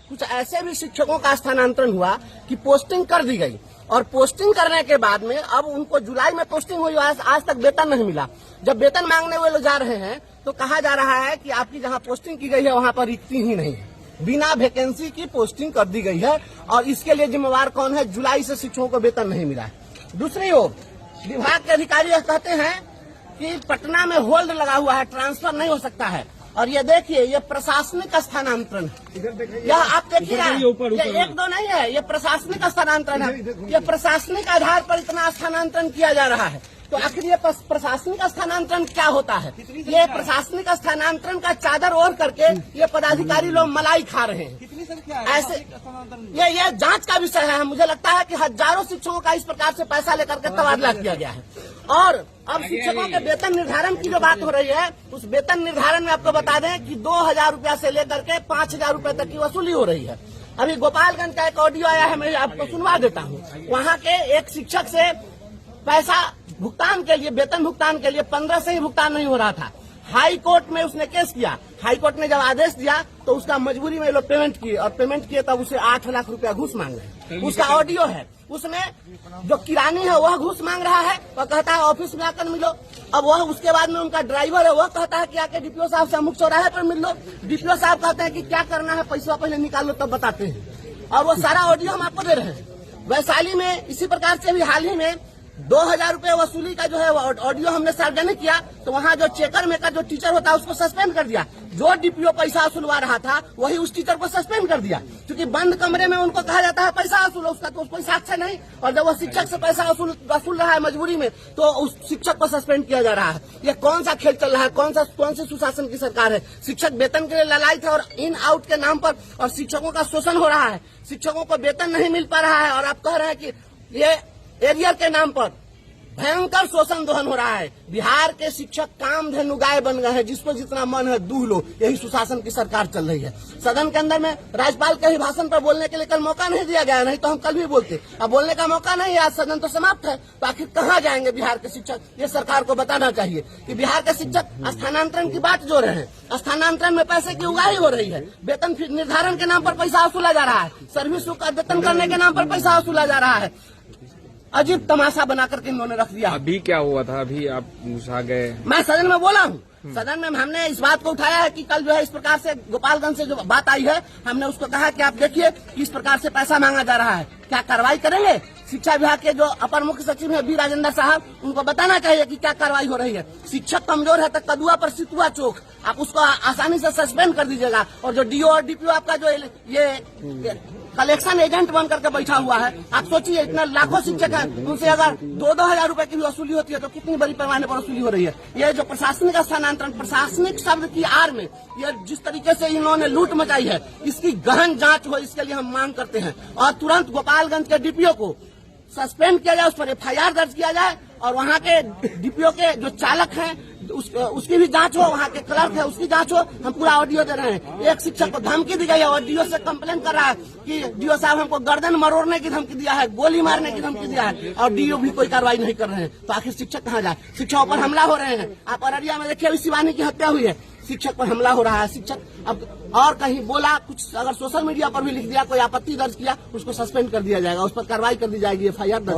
कुछ ऐसे भी शिक्षकों का स्थानांतरण हुआ कि पोस्टिंग कर दी गई और पोस्टिंग करने के बाद में अब उनको जुलाई में पोस्टिंग हुई, आज तक वेतन नहीं मिला। जब वेतन मांगने वाले लोग जा रहे हैं तो कहा जा रहा है कि आपकी जहां पोस्टिंग की गई है वहां पर रिक्ति ही नहीं है, बिना वैकेंसी की पोस्टिंग कर दी गई है और इसके लिए जिम्मेवार कौन है? जुलाई से शिक्षकों को वेतन नहीं मिला है। दूसरी ओर विभाग के अधिकारी यह कहते हैं कि पटना में होल्ड लगा हुआ है, ट्रांसफर नहीं हो सकता है। और ये देखिए, ये प्रशासनिक स्थानांतरण है। यह आप देखिए, ये एक दो नहीं है, ये प्रशासनिक स्थानांतरण है। ये प्रशासनिक आधार पर इतना स्थानांतरण किया जा रहा है, तो आखिर ये प्रशासनिक स्थानांतरण क्या होता है? ये प्रशासनिक स्थानांतरण का चादर ओढ़ करके ये पदाधिकारी लोग मलाई खा रहे हैं। ऐसे ये जांच का विषय है। मुझे लगता है कि हजारों शिक्षकों का इस प्रकार से पैसा लेकर के तबादला किया गया है। और अब शिक्षकों के वेतन निर्धारण की जो बात हो रही है, उस वेतन निर्धारण में आपको बता दें कि 2000 रुपया से लेकर के 5000 रुपए तक की वसूली हो रही है। अभी गोपालगंज का एक ऑडियो आया है, मैं आपको सुनवा देता हूँ। वहाँ के एक शिक्षक से पैसा भुगतान के लिए, वेतन भुगतान के लिए 15 से ही भुगतान नहीं हो रहा था। हाई कोर्ट में उसने केस किया। हाई कोर्ट ने जब आदेश दिया तो उसका मजबूरी में लोग पेमेंट किए और पेमेंट किए तब उसे 8 लाख रुपया घूस मांग रहे हैं। उसका ऑडियो है, उसमें जो किरानी है वह घूस मांग रहा है, वह कहता है ऑफिस में आकर मिलो। अब वह उसके बाद में उनका ड्राइवर है, वह कहता है कि आके डीपीओ साहब से अमुक चौराहे पर मिल लो। डीपीओ साहब कहते हैं कि क्या करना है, पैसा पहले निकालो तब बताते हैं। और वो सारा ऑडियो हम आपको दे रहे हैं। वैशाली में इसी प्रकार से भी हाल ही में 2000 रुपये वसूली का जो है ऑडियो हमने सार्वजनिक किया, तो वहाँ जो चेकर मेकर जो टीचर होता है उसको सस्पेंड कर दिया। जो डीपीओ पैसा वसूलवा रहा था वही उस टीचर को सस्पेंड कर दिया, क्योंकि बंद कमरे में उनको कहा जाता है पैसा वसूलो, उसका तो कोई साक्ष्य नहीं। और जब वो शिक्षक से पैसा वसूल रहा है मजबूरी में, तो उस शिक्षक को सस्पेंड किया जा रहा है। ये कौन सा खेल चल रहा है? कौन सी सुशासन की सरकार है? शिक्षक वेतन के लिए ललायित है और इन आउट के नाम पर और शिक्षकों का शोषण हो रहा है। शिक्षकों को वेतन नहीं मिल पा रहा है और आप कह रहे हैं कि ये एरियर के नाम पर भयंकर शोषण दोहन हो रहा है। बिहार के शिक्षक कामधेनु गाय बन गए हैं, जिसको जितना मन है दूह लो। यही सुशासन की सरकार चल रही है। सदन के अंदर में राज्यपाल के ही भाषण पर बोलने के लिए कल मौका नहीं दिया गया, नहीं तो हम कल भी बोलते। अब बोलने का मौका नहीं है, आज सदन तो समाप्त है, तो आखिर कहाँ जाएंगे बिहार के शिक्षक? ये सरकार को बताना चाहिए कि बिहार के शिक्षक स्थानांतरण की बात जो रहे हैं, स्थानांतरण में पैसे की उगाही हो रही है। वेतन निर्धारण के नाम पर पैसा वसूला जा रहा है, सर्विस का अद्यतन करने के नाम पर पैसा वसूला जा रहा है। अजीब तमाशा बना करके इन्होंने रख दिया। अभी क्या हुआ था? अभी आप घुसा गए। मैं सदन में बोला हूँ, सदन में हमने इस बात को उठाया है कि कल जो है इस प्रकार से गोपालगंज से जो बात आई है, हमने उसको कहा कि आप देखिए किस प्रकार से पैसा मांगा जा रहा है, क्या कार्रवाई करेंगे? शिक्षा विभाग के जो अपर मुख्य सचिव है बी राजेंद्र साहब, उनको बताना चाहिए कि क्या कार्रवाई हो रही है। शिक्षक कमजोर है तो कदुआ पर सितुआ चोक, आप उसको आसानी से सस्पेंड कर दीजिएगा। और जो डीओ और डीपीओ आपका जो ये कलेक्शन एजेंट बन करके बैठा हुआ है, आप सोचिए इतना लाखों शिक्षक हैं, उनसे अगर 2-2 हजार रुपए की भी वसूली होती है तो कितनी बड़ी पैमाने पर वसूली हो रही है। ये जो प्रशासनिक स्थानांतरण, प्रशासनिक शब्द की आड़ में ये जिस तरीके से इन्होंने लूट मचाई है, इसकी गहन जांच हो, इसके लिए हम मांग करते हैं। और तुरंत गोपालगंज के डीपीओ को सस्पेंड किया जाए, उस पर FIR दर्ज किया जाए और वहाँ के डीपीओ के जो चालक हैं उसकी भी जांच हो, वहाँ के क्लर्क है उसकी जांच हो। हम पूरा ऑडियो दे रहे हैं। एक शिक्षक को धमकी दी गई है और डीओ से कंप्लेन कर रहा है कि डीओ साहब हमको गर्दन मरोड़ने की धमकी दिया है, गोली मारने की धमकी दिया है, और डीओ भी कोई कार्रवाई नहीं कर रहे हैं। तो आखिर शिक्षक कहाँ जाए? शिक्षकों पर हमला हो रहे हैं। आप अररिया में देखिए, अभी शिवानी की हत्या हुई है, शिक्षक पर हमला हो रहा है। शिक्षक अब और कहीं बोला कुछ, अगर सोशल मीडिया पर भी लिख दिया, कोई आपत्ति दर्ज किया, उसको सस्पेंड कर दिया जाएगा, उस पर कार्रवाई कर दी जाएगी, FIR दर्ज।